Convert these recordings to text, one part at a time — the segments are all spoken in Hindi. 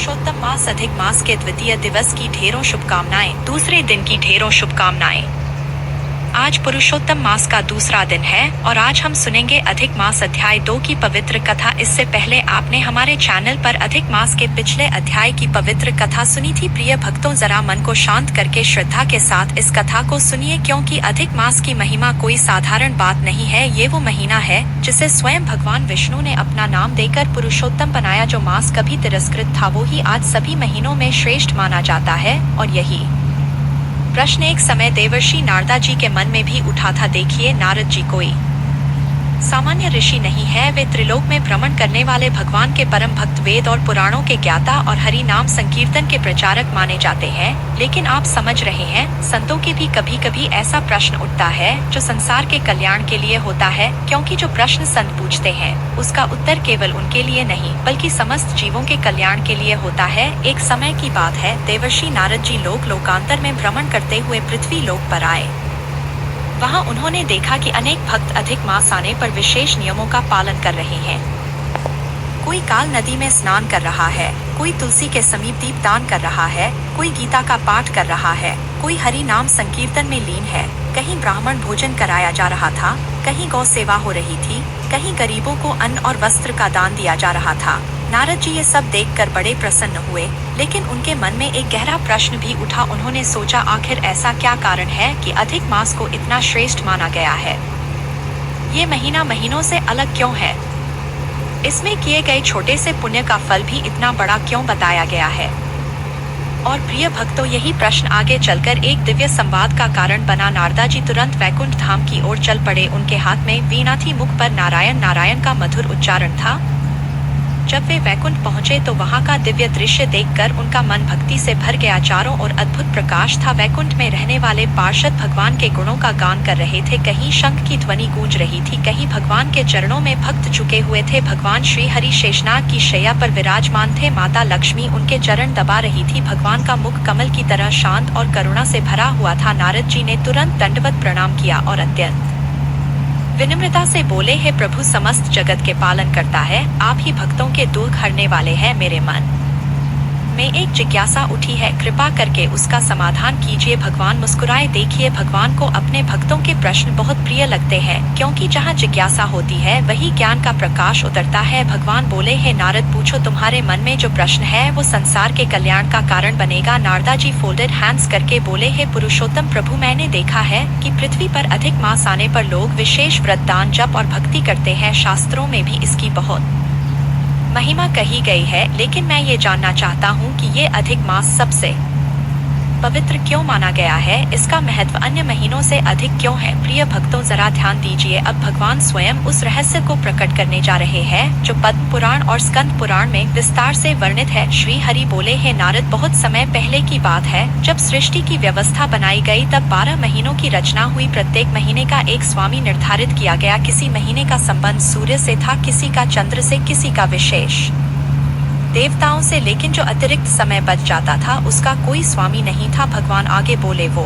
पुरुषोत्तम मास अधिक मास के द्वितीय दिवस की ढेरों शुभकामनाएं। दूसरे दिन की ढेरों शुभकामनाएं। आज पुरुषोत्तम मास का दूसरा दिन है और आज हम सुनेंगे अधिक मास अध्याय 2 की पवित्र कथा। इससे पहले आपने हमारे चैनल पर अधिक मास के पिछले अध्याय की पवित्र कथा सुनी थी। प्रिय भक्तों, जरा मन को शांत करके श्रद्धा के साथ इस कथा को सुनिए, क्योंकि अधिक मास की महिमा कोई साधारण बात नहीं है। ये वो महीना है जिसे स्वयं भगवान विष्णु ने अपना नाम देकर पुरुषोत्तम बनाया। जो मास कभी तिरस्कृत था वो ही आज सभी महीनों में श्रेष्ठ माना जाता है। और यही प्रश्न एक समय देवर्षि नारदा जी के मन में भी उठा था। देखिए, नारद जी कोई सामान्य ऋषि नहीं है। वे त्रिलोक में भ्रमण करने वाले भगवान के परम भक्त, वेद और पुराणों के ज्ञाता और हरि नाम संकीर्तन के प्रचारक माने जाते हैं। लेकिन आप समझ रहे हैं, संतों के भी कभी कभी ऐसा प्रश्न उठता है जो संसार के कल्याण के लिए होता है, क्योंकि जो प्रश्न संत पूछते हैं उसका उत्तर केवल उनके लिए नहीं बल्कि समस्त जीवों के कल्याण के लिए होता है। एक समय की बात है, देवर्षि नारद जी लोकांतर में भ्रमण करते हुए पृथ्वी लोक पर आए। वहां उन्होंने देखा कि अनेक भक्त अधिक मास आने पर विशेष नियमों का पालन कर रहे हैं। कोई काल नदी में स्नान कर रहा है, कोई तुलसी के समीप दीपदान कर रहा है, कोई गीता का पाठ कर रहा है, कोई हरि नाम संकीर्तन में लीन है। कहीं ब्राह्मण भोजन कराया जा रहा था, कहीं गौ सेवा हो रही थी, कहीं गरीबों को अन्न और वस्त्र का दान दिया जा रहा था। नारद जी ये सब देखकर बड़े प्रसन्न हुए, लेकिन उनके मन में एक गहरा प्रश्न भी उठा। उन्होंने सोचा, आखिर ऐसा क्या कारण है कि अधिक मास को इतना श्रेष्ठ माना गया है? ये महीना महीनों से अलग क्यों है? इसमें किए गए छोटे से पुण्य का फल भी इतना बड़ा क्यों बताया गया है? और प्रिय भक्तों, यही प्रश्न आगे चलकर एक दिव्य संवाद का कारण बना। नारदा जी तुरंत वैकुंठ धाम की ओर चल पड़े। उनके हाथ में वीणा थी, मुख पर नारायण नारायण का मधुर उच्चारण था। जब वे वैकुंठ पहुंचे तो वहां का दिव्य दृश्य देखकर उनका मन भक्ति से भर गया। चारों ओर अद्भुत प्रकाश था। वैकुंठ में रहने वाले पार्षद भगवान के गुणों का गान कर रहे थे। कहीं शंख की ध्वनि गूंज रही थी, कहीं भगवान के चरणों में भक्त झुके हुए थे। भगवान श्री हरि शेषनाग की शैया पर विराजमान थे। माता लक्ष्मी उनके चरण दबा रही थी। भगवान का मुख कमल की तरह शांत और करुणा से भरा हुआ था। नारद जी ने तुरंत दंडवत प्रणाम किया और अत्यंत विनम्रता से बोले, हे प्रभु, समस्त जगत के पालन करता है, आप ही भक्तों के दुख हरने वाले हैं। मेरे मन में एक जिज्ञासा उठी है, कृपा करके उसका समाधान कीजिए। भगवान मुस्कुराए। देखिए, भगवान को अपने भक्तों के प्रश्न बहुत प्रिय लगते हैं, क्योंकि जहाँ जिज्ञासा होती है वही ज्ञान का प्रकाश उतरता है। भगवान बोले, हे नारद, पूछो, तुम्हारे मन में जो प्रश्न है वो संसार के कल्याण का कारण बनेगा। नारदा जी फोल्डेड हैंड्स करके बोले, हे पुरुषोत्तम प्रभु, मैंने देखा है कि पृथ्वी पर अधिक मास आने पर लोग विशेष व्रत, दान, जप और भक्ति करते हैं। शास्त्रों में भी इसकी बहुत महिमा कही गई है, लेकिन मैं ये जानना चाहता हूँ कि ये अधिक मास सबसे पवित्र क्यों माना गया है? इसका महत्व अन्य महीनों से अधिक क्यों है? प्रिय भक्तों, जरा ध्यान दीजिए। अब भगवान स्वयं उस रहस्य को प्रकट करने जा रहे हैं जो पद्म पुराण और स्कंद पुराण में विस्तार से वर्णित है। श्री हरि बोले, हे नारद, बहुत समय पहले की बात है, जब सृष्टि की व्यवस्था बनाई गई तब 12 महीनों की रचना हुई। प्रत्येक महीने का एक स्वामी निर्धारित किया गया। किसी महीने का संबंध सूर्य से था, किसी का चंद्र से, किसी का विशेष देवताओं से, लेकिन जो अतिरिक्त समय बच जाता था उसका कोई स्वामी नहीं था। भगवान आगे बोले, वो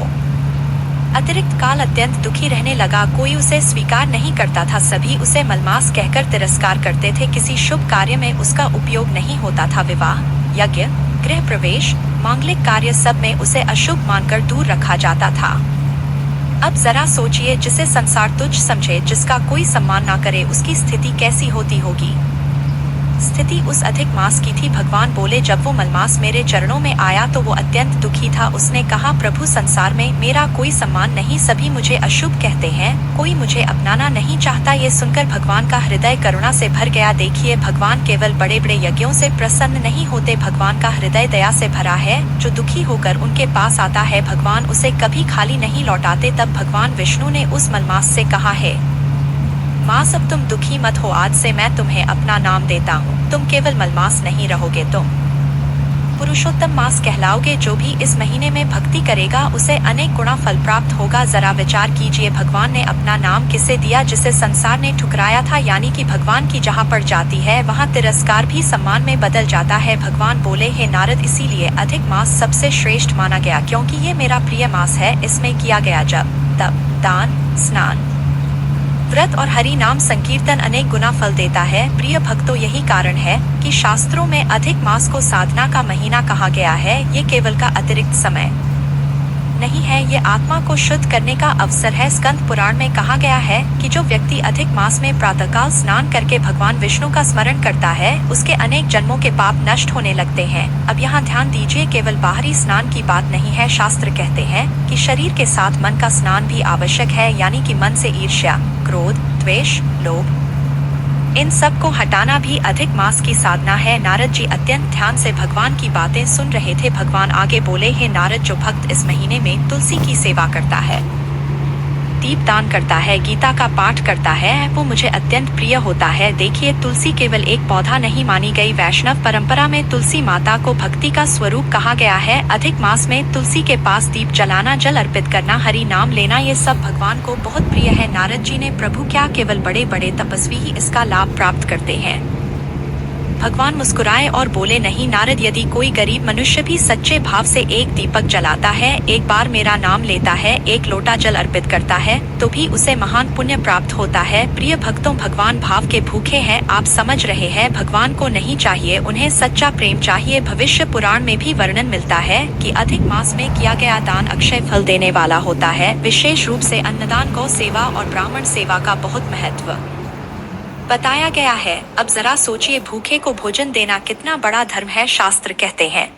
अतिरिक्त काल अत्यंत दुखी रहने लगा। कोई उसे स्वीकार नहीं करता था, सभी उसे मलमास कहकर तिरस्कार करते थे। किसी शुभ कार्य में उसका उपयोग नहीं होता था। विवाह, यज्ञ, गृह प्रवेश, मांगलिक कार्य, सब में उसे अशुभ मानकर दूर रखा जाता था। अब जरा सोचिए, जिसे संसार तुच्छ समझे, जिसका कोई सम्मान ना करे, उसकी स्थिति कैसी होती होगी? स्थिति उस अधिक मास की थी। भगवान बोले, जब वो मलमास मेरे चरणों में आया तो वो अत्यंत दुखी था। उसने कहा, प्रभु, संसार में मेरा कोई सम्मान नहीं, सभी मुझे अशुभ कहते हैं, कोई मुझे अपनाना नहीं चाहता। ये सुनकर भगवान का हृदय करुणा से भर गया। देखिए, भगवान केवल बड़े बड़े यज्ञों से प्रसन्न नहीं होते, भगवान का हृदय दया से भरा है। जो दुखी होकर उनके पास आता है, भगवान उसे कभी खाली नहीं लौटाते। तब भगवान विष्णु ने उस मलमास से कहा, है मास, अब तुम दुखी मत हो, आज से मैं तुम्हें अपना नाम देता हूँ। तुम केवल मलमास नहीं रहोगे, तुम पुरुषोत्तम मास कहलाओगे। जो भी इस महीने में भक्ति करेगा उसे अनेक गुणा फल प्राप्त होगा। जरा विचार कीजिए, भगवान ने अपना नाम किसे दिया? जिसे संसार ने ठुकराया था। यानी कि भगवान की जहाँ पड़ जाती है वहाँ तिरस्कार भी सम्मान में बदल जाता है। भगवान बोले, हे नारद, इसीलिए अधिक मास सबसे श्रेष्ठ माना गया, क्योंकि ये मेरा प्रिय मास है। इसमें किया गया जप, तप, दान, स्नान, व्रत और हरि नाम संकीर्तन अनेक गुना फल देता है। प्रिय भक्तों, यही कारण है कि शास्त्रों में अधिक मास को साधना का महीना कहा गया है। ये केवल का अतिरिक्त समय नहीं है, ये आत्मा को शुद्ध करने का अवसर है। स्कंद पुराण में कहा गया है कि जो व्यक्ति अधिक मास में प्रातःकाल स्नान करके भगवान विष्णु का स्मरण करता है, उसके अनेक जन्मों के पाप नष्ट होने लगते हैं। अब यहाँ ध्यान दीजिए, केवल बाहरी स्नान की बात नहीं है। शास्त्र कहते हैं कि शरीर के साथ मन का स्नान भी आवश्यक है, यानी कि मन से ईर्ष्या, क्रोध, द्वेष, लोभ, इन सब को हटाना भी अधिक मास की साधना है। नारद जी अत्यंत ध्यान से भगवान की बातें सुन रहे थे। भगवान आगे बोले, हे नारद, जो भक्त इस महीने में तुलसी की सेवा करता है, दीपदान करता है, गीता का पाठ करता है, वो मुझे अत्यंत प्रिय होता है। देखिए, तुलसी केवल एक पौधा नहीं मानी गई। वैष्णव परंपरा में तुलसी माता को भक्ति का स्वरूप कहा गया है। अधिक मास में तुलसी के पास दीप जलाना, जल अर्पित करना, हरि नाम लेना, ये सब भगवान को बहुत प्रिय है। नारद जी ने, प्रभु, क्या केवल बड़े बड़े तपस्वी ही इसका लाभ प्राप्त करते हैं? भगवान मुस्कुराए और बोले, नहीं नारद, यदि कोई गरीब मनुष्य भी सच्चे भाव से एक दीपक जलाता है, एक बार मेरा नाम लेता है, एक लोटा जल अर्पित करता है, तो भी उसे महान पुण्य प्राप्त होता है। प्रिय भक्तों, भगवान भाव के भूखे हैं, आप समझ रहे हैं। भगवान को नहीं चाहिए, उन्हें सच्चा प्रेम चाहिए। भविष्य पुराण में भी वर्णन मिलता है कि अधिक मास में किया गया दान अक्षय फल देने वाला होता है। विशेष रूप से अन्नदान, गौ सेवा और ब्राह्मण सेवा का बहुत महत्व बताया गया है। अब जरा सोचिए, भूखे को भोजन देना कितना बड़ा धर्म है। शास्त्र कहते हैं,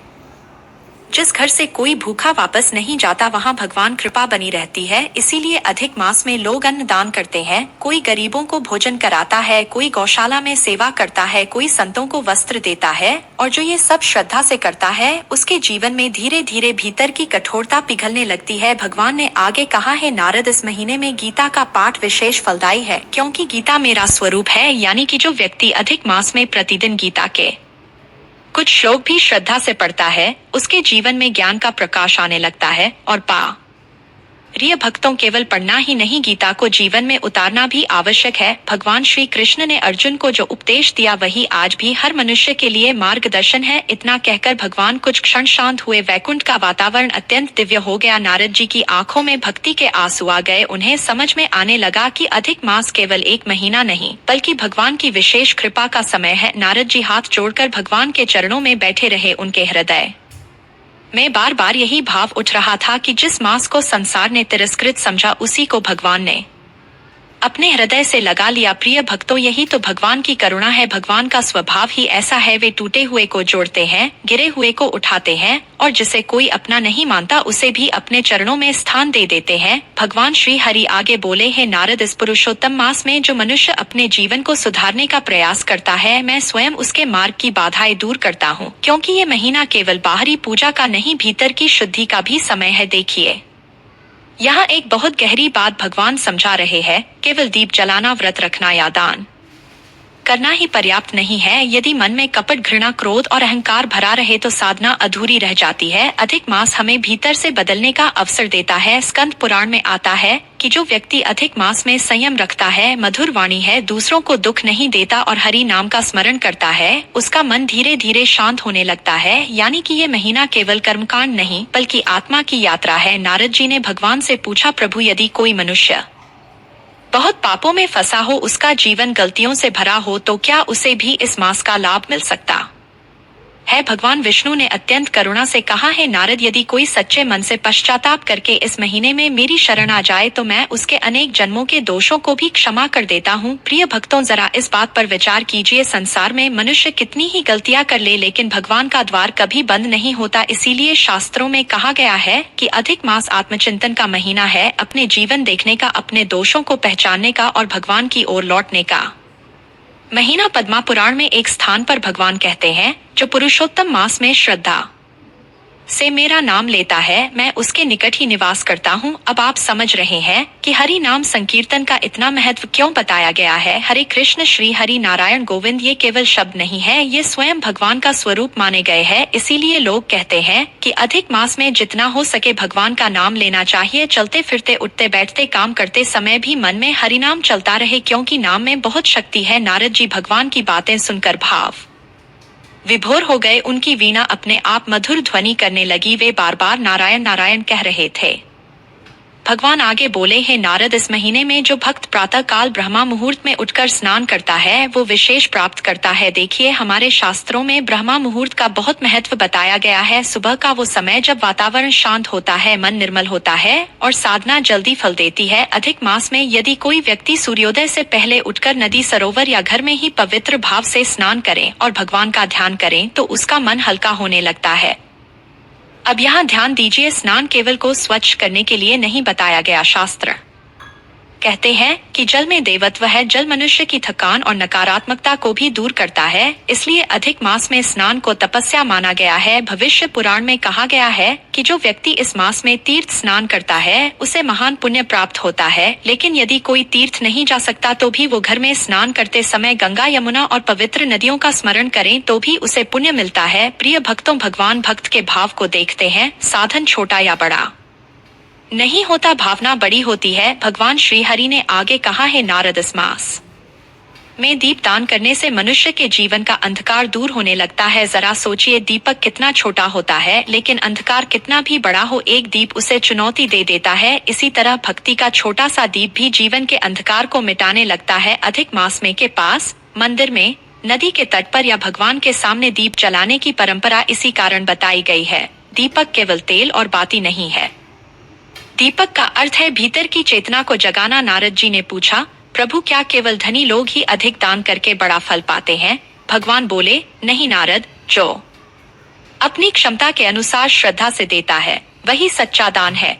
जिस घर से कोई भूखा वापस नहीं जाता, वहाँ भगवान कृपा बनी रहती है। इसीलिए अधिक मास में लोग अन्न दान करते हैं। कोई गरीबों को भोजन कराता है, कोई गौशाला में सेवा करता है, कोई संतों को वस्त्र देता है। और जो ये सब श्रद्धा से करता है, उसके जीवन में धीरे धीरे भीतर की कठोरता पिघलने लगती है। भगवान ने आगे कहा है, नारद, इस महीने में गीता का पाठ विशेष फलदायी है, क्योंकि गीता मेरा स्वरूप है। यानी कि जो व्यक्ति अधिक मास में प्रतिदिन गीता के कुछ श्लोक भी श्रद्धा से पढ़ता है, उसके जीवन में ज्ञान का प्रकाश आने लगता है। और प्रिय भक्तों, केवल पढ़ना ही नहीं, गीता को जीवन में उतारना भी आवश्यक है। भगवान श्री कृष्ण ने अर्जुन को जो उपदेश दिया, वही आज भी हर मनुष्य के लिए मार्गदर्शन है। इतना कहकर भगवान कुछ क्षण शांत हुए। वैकुंठ का वातावरण अत्यंत दिव्य हो गया। नारद जी की आंखों में भक्ति के आंसू आ गए। उन्हें समझ में आने लगा कि अधिक मास केवल एक महीना नहीं, बल्कि भगवान की विशेष कृपा का समय है। नारद जी हाथ जोड़कर भगवान के चरणों में बैठे रहे। उनके हृदय में बार बार यही भाव उठ रहा था कि जिस मास को संसार ने तिरस्कृत समझा, उसी को भगवान ने अपने हृदय से लगा लिया। प्रिय भक्तों, यही तो भगवान की करुणा है। भगवान का स्वभाव ही ऐसा है, वे टूटे हुए को जोड़ते हैं, गिरे हुए को उठाते हैं, और जिसे कोई अपना नहीं मानता, उसे भी अपने चरणों में स्थान दे देते हैं। भगवान श्री हरि आगे बोले, हैं नारद, इस पुरुषोत्तम मास में जो मनुष्य अपने जीवन को सुधारने का प्रयास करता है, मैं स्वयं उसके मार्ग की बाधाएं दूर करता हूँ। क्योंकि ये महीना केवल बाहरी पूजा का नहीं, भीतर की शुद्धि का भी समय है। देखिए, यहाँ एक बहुत गहरी बात भगवान समझा रहे हैं। केवल दीप जलाना, व्रत रखना या दान करना ही पर्याप्त नहीं है। यदि मन में कपट, घृणा, क्रोध और अहंकार भरा रहे तो साधना अधूरी रह जाती है। अधिक मास हमें भीतर से बदलने का अवसर देता है। स्कंद पुराण में आता है कि जो व्यक्ति अधिक मास में संयम रखता है, मधुर वाणी है, दूसरों को दुख नहीं देता और हरि नाम का स्मरण करता है, उसका मन धीरे धीरे शांत होने लगता है। यानी कि ये महीना केवल कर्मकांड नहीं, बल्कि आत्मा की यात्रा है। नारद जी ने भगवान से पूछा, प्रभु, यदि कोई मनुष्य बहुत पापों में फंसा हो, उसका जीवन गलतियों से भरा हो, तो क्या उसे भी इस मास का लाभ मिल सकता है? भगवान विष्णु ने अत्यंत करुणा से कहा है, नारद, यदि कोई सच्चे मन से पश्चाताप करके इस महीने में मेरी शरण आ जाए, तो मैं उसके अनेक जन्मों के दोषों को भी क्षमा कर देता हूँ। प्रिय भक्तों, जरा इस बात पर विचार कीजिए। संसार में मनुष्य कितनी ही गलतियां कर ले, लेकिन भगवान का द्वार कभी बंद नहीं होता। इसीलिए शास्त्रों में कहा गया है कि अधिक मास आत्मचिंतन का महीना है, अपने जीवन देखने का, अपने दोषों को पहचानने का और भगवान की ओर लौटने का महीना। पद्मा पुराण में एक स्थान पर भगवान कहते हैं, जो पुरुषोत्तम मास में श्रद्धा से मेरा नाम लेता है, मैं उसके निकट ही निवास करता हूँ। अब आप समझ रहे हैं कि हरि नाम संकीर्तन का इतना महत्व क्यों बताया गया है। हरे कृष्ण, श्री हरि नारायण गोविंद, ये केवल शब्द नहीं है, ये स्वयं भगवान का स्वरूप माने गए हैं। इसीलिए लोग कहते हैं कि अधिक मास में जितना हो सके भगवान का नाम लेना चाहिए। चलते फिरते, उठते बैठते, काम करते समय भी मन में हरि नाम चलता रहे, क्योंकि नाम में बहुत शक्ति है। नारद जी भगवान की बातें सुनकर भाव विभोर हो गए। उनकी वीणा अपने आप मधुर ध्वनि करने लगी। वे बार बार नारायण नारायण कह रहे थे। भगवान आगे बोले, हे नारद, इस महीने में जो भक्त प्रातः काल ब्रह्मा मुहूर्त में उठकर स्नान करता है वो विशेष प्राप्त करता है। देखिए, हमारे शास्त्रों में ब्रह्मा मुहूर्त का बहुत महत्व बताया गया है। सुबह का वो समय जब वातावरण शांत होता है, मन निर्मल होता है और साधना जल्दी फल देती है। अधिक मास में यदि कोई व्यक्ति सूर्योदय से पहले उठकर नदी, सरोवर या घर में ही पवित्र भाव से स्नान करें और भगवान का ध्यान करें तो उसका मन हल्का होने लगता है। अब यहाँ ध्यान दीजिए, स्नान केवल को स्वच्छ करने के लिए नहीं बताया गया। शास्त्र कहते हैं कि जल में देवत्व है। जल मनुष्य की थकान और नकारात्मकता को भी दूर करता है, इसलिए अधिक मास में स्नान को तपस्या माना गया है। भविष्य पुराण में कहा गया है कि जो व्यक्ति इस मास में तीर्थ स्नान करता है उसे महान पुण्य प्राप्त होता है। लेकिन यदि कोई तीर्थ नहीं जा सकता तो भी वो घर में स्नान करते समय गंगा, यमुना और पवित्र नदियों का स्मरण करें तो भी उसे पुण्य मिलता है। प्रिय भक्तों, भगवान भक्त के भाव को देखते हैं, साधन छोटा या बड़ा नहीं होता, भावना बड़ी होती है। भगवान श्री हरि ने आगे कहा है, नारद, इस मास में दीप दान करने से मनुष्य के जीवन का अंधकार दूर होने लगता है। जरा सोचिए, दीपक कितना छोटा होता है लेकिन अंधकार कितना भी बड़ा हो, एक दीप उसे चुनौती दे देता है। इसी तरह भक्ति का छोटा सा दीप भी जीवन के अंधकार को मिटाने लगता है। अधिक मास में के पास, मंदिर में, नदी के तट पर या भगवान के सामने दीप जलाने की परंपरा इसी कारण बताई गई है। दीपक केवल तेल और बाती नहीं है। दीपक का अर्थ है भीतर की चेतना को जगाना। नारद जी ने पूछा, प्रभु, क्या केवल धनी लोग ही अधिक दान करके बड़ा फल पाते हैं? भगवान बोले, नहीं नारद, जो अपनी क्षमता के अनुसार श्रद्धा से देता है वही सच्चा दान है।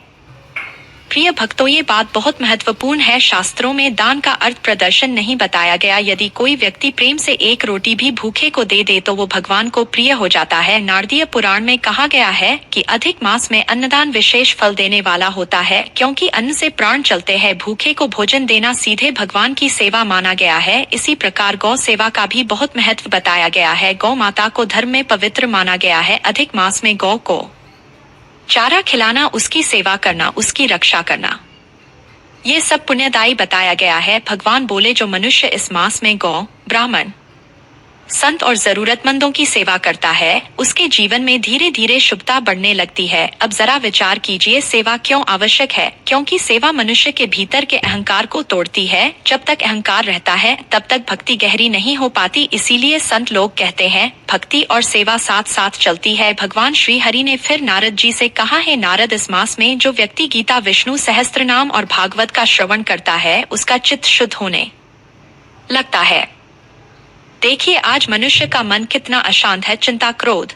प्रिय भक्तों, ये बात बहुत महत्वपूर्ण है। शास्त्रों में दान का अर्थ प्रदर्शन नहीं बताया गया। यदि कोई व्यक्ति प्रेम से एक रोटी भी भूखे को दे दे तो वो भगवान को प्रिय हो जाता है। नारदीय पुराण में कहा गया है कि अधिक मास में अन्नदान विशेष फल देने वाला होता है, क्योंकि अन्न से प्राण चलते हैं। भूखे को भोजन देना सीधे भगवान की सेवा माना गया है। इसी प्रकार गौ सेवा का भी बहुत महत्व बताया गया है। गौ माता को धर्म में पवित्र माना गया है। अधिक मास में गौ को चारा खिलाना, उसकी सेवा करना, उसकी रक्षा करना, ये सब पुण्यदायी बताया गया है। भगवान बोले, जो मनुष्य इस मास में गौ, ब्राह्मण, संत और जरूरतमंदों की सेवा करता है उसके जीवन में धीरे धीरे शुभता बढ़ने लगती है। अब जरा विचार कीजिए, सेवा क्यों आवश्यक है? क्योंकि सेवा मनुष्य के भीतर के अहंकार को तोड़ती है। जब तक अहंकार रहता है तब तक भक्ति गहरी नहीं हो पाती। इसीलिए संत लोग कहते हैं, भक्ति और सेवा साथ साथ चलती है। भगवान श्री हरि ने फिर नारद जी से कहा है, नारद, इस मास में जो व्यक्ति गीता, विष्णु सहस्त्रनाम और भागवत का श्रवण करता है उसका चित्त शुद्ध होने लगता है। देखिए, आज मनुष्य का मन कितना अशांत है। चिंता, क्रोध,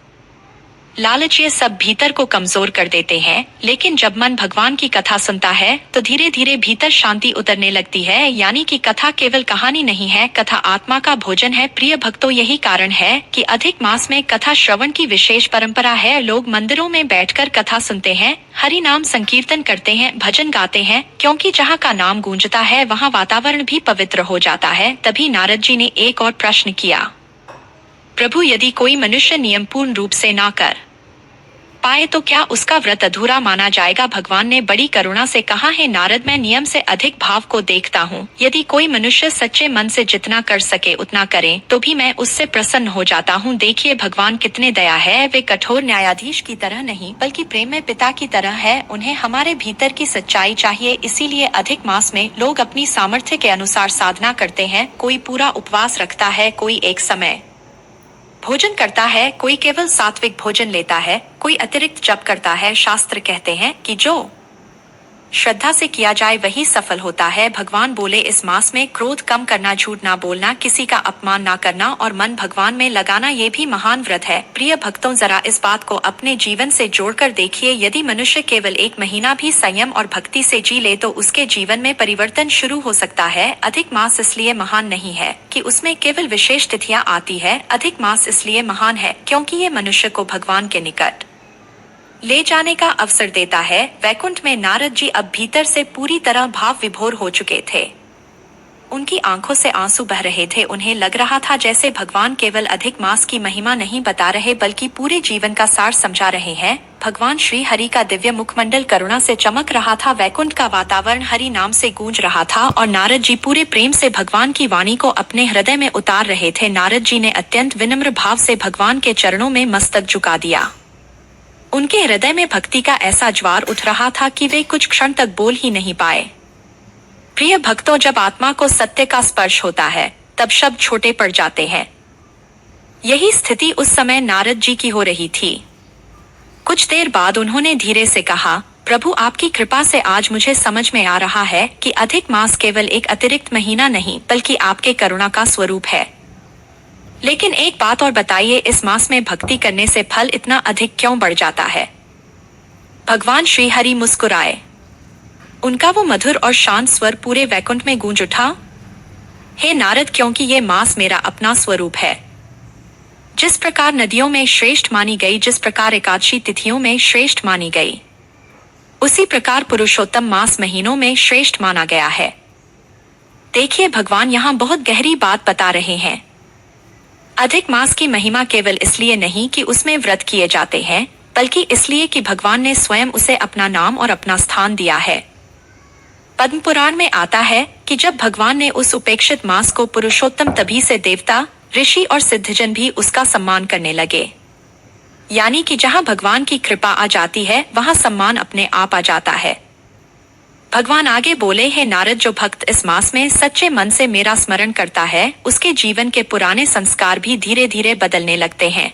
लालच, ये सब भीतर को कमजोर कर देते हैं। लेकिन जब मन भगवान की कथा सुनता है तो धीरे धीरे भीतर शांति उतरने लगती है। यानी कि कथा केवल कहानी नहीं है, कथा आत्मा का भोजन है। प्रिय भक्तों, यही कारण है कि अधिक मास में कथा श्रवण की विशेष परंपरा है। लोग मंदिरों में बैठकर कथा सुनते हैं, हरि नाम संकीर्तन करते हैं, भजन गाते हैं, क्योंकि जहाँ का नाम गूंजता है वहाँ वातावरण भी पवित्र हो जाता है। तभी नारद जी ने एक और प्रश्न किया, प्रभु, यदि कोई मनुष्य नियम पूर्ण रूप से ना कर पाए तो क्या उसका व्रत अधूरा माना जाएगा? भगवान ने बड़ी करुणा से कहा है, नारद, मैं नियम से अधिक भाव को देखता हूँ। यदि कोई मनुष्य सच्चे मन से जितना कर सके उतना करे तो भी मैं उससे प्रसन्न हो जाता हूँ। देखिए, भगवान कितने दया है। वे कठोर न्यायाधीश की तरह नहीं बल्कि प्रेम में पिता की तरह है। उन्हें हमारे भीतर की सच्चाई चाहिए। इसीलिए अधिक मास में लोग अपनी सामर्थ्य के अनुसार साधना करते हैं। कोई पूरा उपवास रखता है, कोई एक समय भोजन करता है, कोई केवल सात्विक भोजन लेता है, कोई अतिरिक्त जप करता है। शास्त्र कहते हैं कि जो श्रद्धा से किया जाए वही सफल होता है। भगवान बोले, इस मास में क्रोध कम करना, झूठ ना बोलना, किसी का अपमान ना करना और मन भगवान में लगाना, ये भी महान व्रत है। प्रिय भक्तों, जरा इस बात को अपने जीवन से जोड़कर देखिए। यदि मनुष्य केवल एक महीना भी संयम और भक्ति से जी ले तो उसके जीवन में परिवर्तन शुरू हो सकता है। अधिक मास इसलिए महान नहीं है कि उसमें केवल विशेष तिथियां आती है। अधिक मास इसलिए महान है क्योंकि ये मनुष्य को भगवान के निकट ले जाने का अवसर देता है। वैकुंठ में नारद जी अब भीतर से पूरी तरह भाव विभोर हो चुके थे। उनकी आंखों से आंसू बह रहे थे। उन्हें लग रहा था जैसे भगवान केवल अधिक मास की महिमा नहीं बता रहे बल्कि पूरे जीवन का सार समझा रहे हैं। भगवान श्री हरि का दिव्य मुखमंडल करुणा से चमक रहा था। वैकुंठ का वातावरण हरि नाम से गूंज रहा था और नारद जी पूरे प्रेम से भगवान की वाणी को अपने हृदय में उतार रहे थे। नारद जी ने अत्यंत विनम्र भाव से भगवान के चरणों में मस्तक झुका दिया उनके हृदय में भक्ति का ऐसा ज्वार उठ रहा था कि वे कुछ क्षण तक बोल ही नहीं पाए। प्रिय भक्तों, जब आत्मा को सत्य का स्पर्श होता है तब शब्द छोटे पड़ जाते हैं। यही स्थिति उस समय नारद जी की हो रही थी। कुछ देर बाद उन्होंने धीरे से कहा, प्रभु, आपकी कृपा से आज मुझे समझ में आ रहा है कि अधिक मास केवल एक अतिरिक्त महीना नहीं बल्कि आपके करुणा का स्वरूप है। लेकिन एक बात और बताइए, इस मास में भक्ति करने से फल इतना अधिक क्यों बढ़ जाता है? भगवान श्री हरि मुस्कुराए। उनका वो मधुर और शांत स्वर पूरे वैकुंठ में गूंज उठा। हे नारद, क्योंकि ये मास मेरा अपना स्वरूप है। जिस प्रकार नदियों में श्रेष्ठ मानी गई, जिस प्रकार एकादशी तिथियों में श्रेष्ठ मानी गई, उसी प्रकार पुरुषोत्तम मास महीनों में श्रेष्ठ माना गया है। देखिए, भगवान यहाँ बहुत गहरी बात बता रहे हैं। अधिक मास की महिमा केवल इसलिए नहीं कि उसमें व्रत किए जाते हैं, बल्कि इसलिए कि भगवान ने स्वयं उसे अपना नाम और अपना स्थान दिया है। पद्म पुराण में आता है कि जब भगवान ने उस उपेक्षित मास को पुरुषोत्तम, तभी से देवता, ऋषि और सिद्धजन भी उसका सम्मान करने लगे। यानी कि जहां भगवान की कृपा आ जाती है वहां सम्मान अपने आप आ जाता है। भगवान आगे बोले, हे नारद, जो भक्त इस मास में सच्चे मन से मेरा स्मरण करता है उसके जीवन के पुराने संस्कार भी धीरे धीरे बदलने लगते हैं।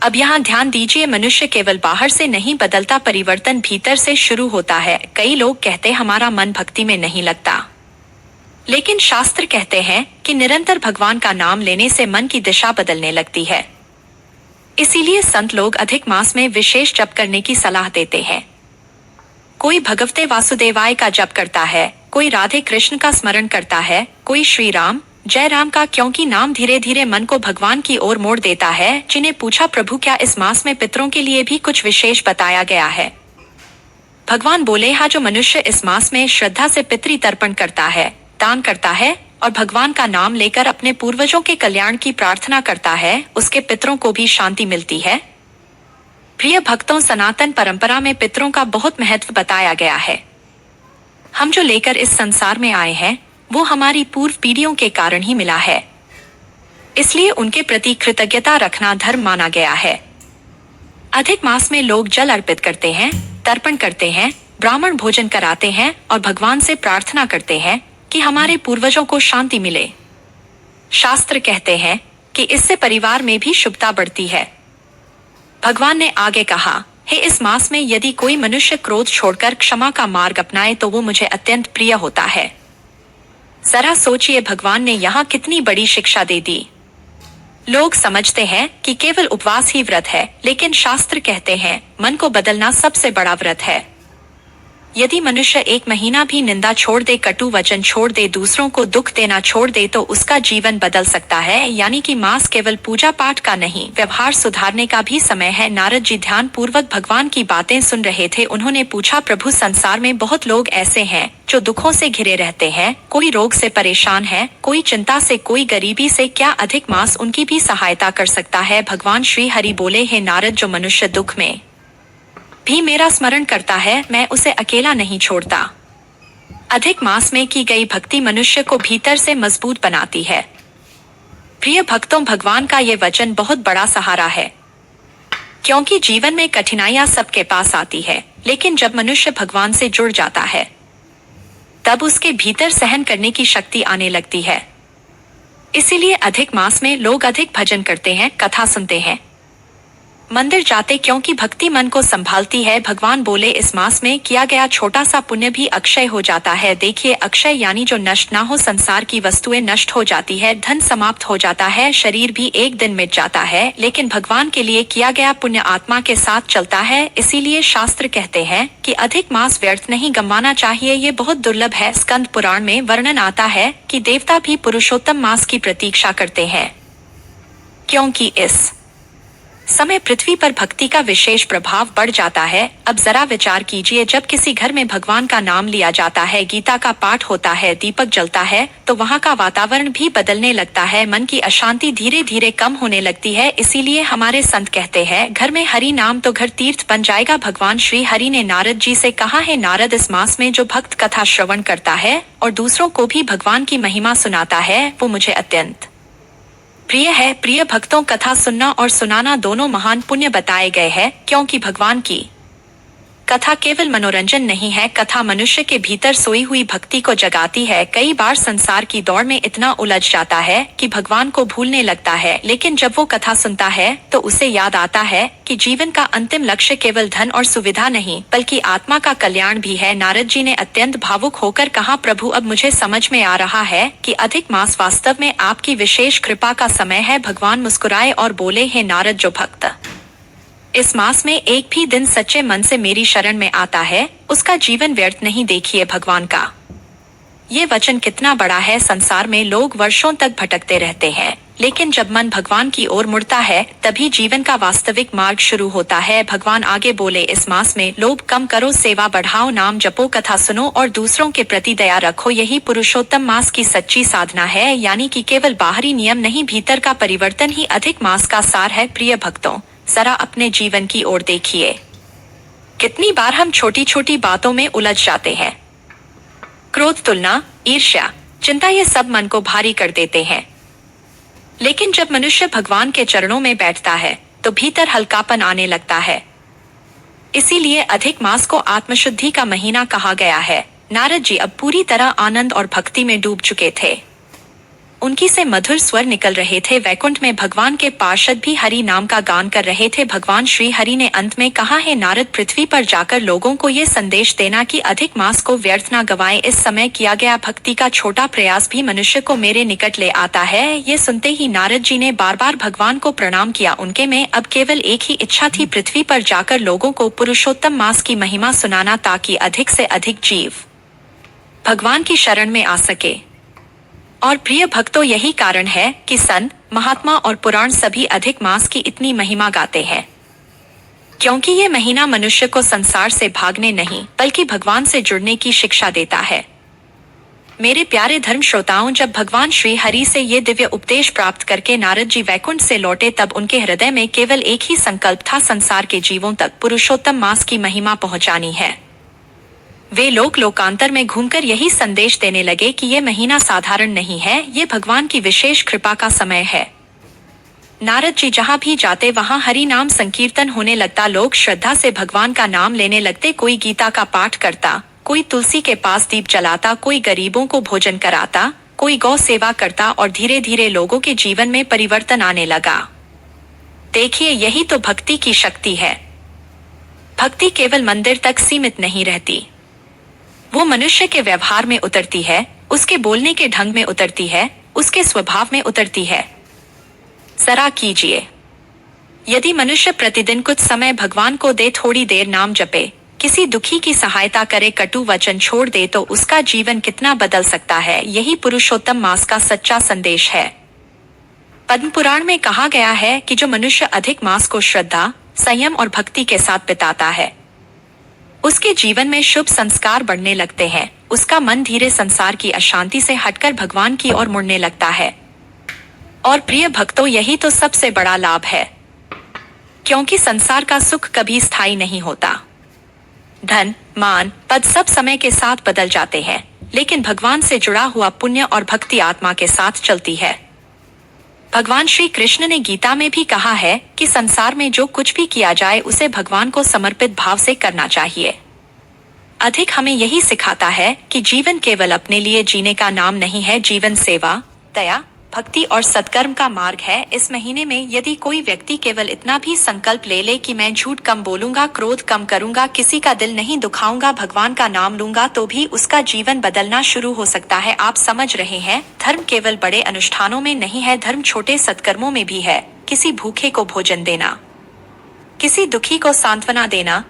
अब यहाँ ध्यान दीजिए, मनुष्य केवल बाहर से नहीं बदलता, परिवर्तन भीतर से शुरू होता है। कई लोग कहते हमारा मन भक्ति में नहीं लगता, लेकिन शास्त्र कहते हैं कि निरंतर भगवान का नाम लेने से मन की दिशा बदलने लगती है। इसीलिए संत लोग अधिक मास में विशेष जप करने की सलाह देते हैं। कोई भगवते वासुदेवाय का जप करता है, कोई राधे कृष्ण का स्मरण करता है, कोई श्री राम जय राम का, क्योंकि नाम धीरे धीरे मन को भगवान की ओर मोड़ देता है। जिन्हें पूछा, प्रभु, क्या इस मास में पितरों के लिए भी कुछ विशेष बताया गया है? भगवान बोले, हाँ, जो मनुष्य इस मास में श्रद्धा से पितृ तर्पण करता है, दान करता है और भगवान का नाम लेकर अपने पूर्वजों के कल्याण की प्रार्थना करता है, उसके पितरों को भी शांति मिलती है। प्रिय भक्तों, सनातन परंपरा में पितरों का बहुत महत्व बताया गया है। हम जो लेकर इस संसार में आए हैं वो हमारी पूर्व पीढ़ियों के कारण ही मिला है। इसलिए उनके प्रति कृतज्ञता रखना धर्म माना गया है। अधिक मास में लोग जल अर्पित करते हैं, तर्पण करते हैं, ब्राह्मण भोजन कराते हैं और भगवान से प्रार्थना करते हैं कि हमारे पूर्वजों को शांति मिले। शास्त्र कहते हैं कि इससे परिवार में भी शुभता बढ़ती है। भगवान ने आगे कहा, हे, इस मास में यदि कोई मनुष्य क्रोध छोड़कर क्षमा का मार्ग अपनाए तो वो मुझे अत्यंत प्रिय होता है। जरा सोचिए, भगवान ने यहाँ कितनी बड़ी शिक्षा दे दी। लोग समझते हैं कि केवल उपवास ही व्रत है, लेकिन शास्त्र कहते हैं मन को बदलना सबसे बड़ा व्रत है। यदि मनुष्य एक महीना भी निंदा छोड़ दे, कटु वचन छोड़ दे, दूसरों को दुख देना छोड़ दे तो उसका जीवन बदल सकता है। यानी कि मास केवल पूजा पाठ का नहीं, व्यवहार सुधारने का भी समय है। नारद जी ध्यान पूर्वक भगवान की बातें सुन रहे थे। उन्होंने पूछा, प्रभु, संसार में बहुत लोग ऐसे हैं जो दुखों से घिरे रहते हैं। कोई रोग से परेशान है, कोई चिंता से, कोई गरीबी से। क्या अधिक मास उनकी भी सहायता कर सकता है? भगवान श्री हरि बोले, हे नारद, जो मनुष्य दुख में भी मेरा स्मरण करता है मैं उसे अकेला नहीं छोड़ता। अधिक मास में की गई भक्ति मनुष्य को भीतर से मजबूत बनाती है। प्रिय भक्तों, भगवान का ये वचन बहुत बड़ा सहारा है, क्योंकि जीवन में कठिनाइयां सबके पास आती है, लेकिन जब मनुष्य भगवान से जुड़ जाता है तब उसके भीतर सहन करने की शक्ति आने लगती है। इसीलिए अधिक मास में लोग अधिक भजन करते हैं, कथा सुनते हैं, मंदिर जाते, क्योंकि भक्ति मन को संभालती है। भगवान बोले, इस मास में किया गया छोटा सा पुण्य भी अक्षय हो जाता है। देखिए, अक्षय यानी जो नष्ट ना हो। संसार की वस्तुएं नष्ट हो जाती है, धन समाप्त हो जाता है, शरीर भी एक दिन मिट जाता है, लेकिन भगवान के लिए किया गया पुण्य आत्मा के साथ चलता है। इसीलिए शास्त्र कहते हैं कि अधिक मास व्यर्थ नहीं गंवाना चाहिए, ये बहुत दुर्लभ है। स्कंद पुराण में वर्णन आता है कि देवता भी पुरुषोत्तम मास की प्रतीक्षा करते हैं, क्योंकि इस समय पृथ्वी पर भक्ति का विशेष प्रभाव बढ़ जाता है। अब जरा विचार कीजिए, जब किसी घर में भगवान का नाम लिया जाता है, गीता का पाठ होता है, दीपक जलता है, तो वहाँ का वातावरण भी बदलने लगता है। मन की अशांति धीरे धीरे कम होने लगती है। इसीलिए हमारे संत कहते हैं, घर में हरि नाम तो घर तीर्थ बन जाएगा। भगवान श्री हरि ने नारद जी से कहा, है नारद, इस मास में जो भक्त कथा श्रवण करता है और दूसरों को भी भगवान की महिमा सुनाता है वो मुझे अत्यंत प्रिय है। प्रिय भक्तों, कथा सुनना और सुनाना दोनों महान पुण्य बताए गए हैं, क्योंकि भगवान की कथा केवल मनोरंजन नहीं है, कथा मनुष्य के भीतर सोई हुई भक्ति को जगाती है। कई बार संसार की दौड़ में इतना उलझ जाता है कि भगवान को भूलने लगता है, लेकिन जब वो कथा सुनता है तो उसे याद आता है कि जीवन का अंतिम लक्ष्य केवल धन और सुविधा नहीं, बल्कि आत्मा का कल्याण भी है। नारद जी ने अत्यंत भावुक होकर कहा, प्रभु, अब मुझे समझ में आ रहा है कि अधिक मास वास्तव में आपकी विशेष कृपा का समय है। भगवान मुस्कुराए और बोले, हे नारद, जो भक्त इस मास में एक भी दिन सच्चे मन से मेरी शरण में आता है, उसका जीवन व्यर्थ नहीं। देखिए भगवान का ये वचन कितना बड़ा है। संसार में लोग वर्षों तक भटकते रहते हैं, लेकिन जब मन भगवान की ओर मुड़ता है तभी जीवन का वास्तविक मार्ग शुरू होता है। भगवान आगे बोले, इस मास में लोभ कम करो, सेवा बढ़ाओ, नाम जपो, कथा सुनो और दूसरों के प्रति दया रखो। यही पुरुषोत्तम मास की सच्ची साधना है, यानी कि केवल बाहरी नियम नहीं, भीतर का परिवर्तन ही अधिक मास का सार है। प्रिय भक्तों, जरा अपने जीवन की ओर देखिए। कितनी बार हम छोटी छोटी बातों में उलझ जाते हैं। क्रोध, तुलना, ईर्ष्या, चिंता, ये सब मन को भारी कर देते हैं। लेकिन जब मनुष्य भगवान के चरणों में बैठता है तो भीतर हल्कापन आने लगता है। इसीलिए अधिक मास को आत्मशुद्धि का महीना कहा गया है। नारद जी अब पूरी तरह आनंद और भक्ति में डूब चुके थे। उनकी से मधुर स्वर निकल रहे थे। वैकुंठ में भगवान के पार्षद भी हरि नाम का गान कर रहे थे। भगवान श्री हरि ने अंत में कहा, है नारद, पृथ्वी पर जाकर लोगों को ये संदेश देना कि अधिक मास को व्यर्थ न गवाएं। इस समय किया गया भक्ति का छोटा प्रयास भी मनुष्य को मेरे निकट ले आता है। ये सुनते ही नारद जी ने बार बार भगवान को प्रणाम किया। उनके में अब केवल एक ही इच्छा थी, पृथ्वी पर जाकर लोगों को पुरुषोत्तम मास की महिमा सुनाना, ताकि अधिक से अधिक जीव भगवान की शरण में आ सके। और प्रिय भक्तों, यही कारण है कि संत, महात्मा और पुराण सभी अधिक मास की इतनी महिमा गाते हैं, क्योंकि ये महीना मनुष्य को संसार से भागने नहीं बल्कि भगवान से जुड़ने की शिक्षा देता है। मेरे प्यारे धर्म श्रोताओं, जब भगवान श्री हरि से ये दिव्य उपदेश प्राप्त करके नारद जी वैकुंठ से लौटे, तब उनके हृदय में केवल एक ही संकल्प था, संसार के जीवों तक पुरुषोत्तम मास की महिमा पहुंचानी है। वे लोकांतर में घूमकर यही संदेश देने लगे कि ये महीना साधारण नहीं है, ये भगवान की विशेष कृपा का समय है। नारद जी जहाँ भी जाते वहाँ हरि नाम संकीर्तन होने लगता। लोग श्रद्धा से भगवान का नाम लेने लगते। कोई गीता का पाठ करता, कोई तुलसी के पास दीप जलाता, कोई गरीबों को भोजन कराता, कोई गौ सेवा करता और धीरे धीरे लोगों के जीवन में परिवर्तन आने लगा। देखिए, यही तो भक्ति की शक्ति है। भक्ति केवल मंदिर तक सीमित नहीं रहती, वो मनुष्य के व्यवहार में उतरती है, उसके बोलने के ढंग में उतरती है, उसके स्वभाव में उतरती है। जरा कीजिए, यदि मनुष्य प्रतिदिन कुछ समय भगवान को दे, थोड़ी देर नाम जपे, किसी दुखी की सहायता करे, कटु वचन छोड़ दे, तो उसका जीवन कितना बदल सकता है। यही पुरुषोत्तम मास का सच्चा संदेश है। पद्म पुराण में कहा गया है कि जो मनुष्य अधिक मास को श्रद्धा, संयम और भक्ति के साथ बिताता है, उसके जीवन में शुभ संस्कार बढ़ने लगते हैं। उसका मन धीरे संसार की अशांति से हटकर भगवान की ओर मुड़ने लगता है। और प्रिय भक्तों, यही तो सबसे बड़ा लाभ है, क्योंकि संसार का सुख कभी स्थायी नहीं होता। धन, मान, पद सब समय के साथ बदल जाते हैं, लेकिन भगवान से जुड़ा हुआ पुण्य और भक्ति आत्मा के साथ चलती है। भगवान श्री कृष्ण ने गीता में भी कहा है कि संसार में जो कुछ भी किया जाए उसे भगवान को समर्पित भाव से करना चाहिए। अधिक हमें यही सिखाता है कि जीवन केवल अपने लिए जीने का नाम नहीं है, जीवन सेवा, दया, भक्ति और सत्कर्म का मार्ग है। इस महीने में यदि कोई व्यक्ति केवल इतना भी संकल्प ले ले कि मैं झूठ कम बोलूंगा, क्रोध कम करूंगा, किसी का दिल नहीं दुखाऊंगा, भगवान का नाम लूंगा, तो भी उसका जीवन बदलना शुरू हो सकता है। आप समझ रहे हैं, धर्म केवल बड़े अनुष्ठानों में नहीं है, धर्म छोटे सत्कर्मों में भी है। किसी भूखे को भोजन देना, किसी दुखी को सांत्वना देना,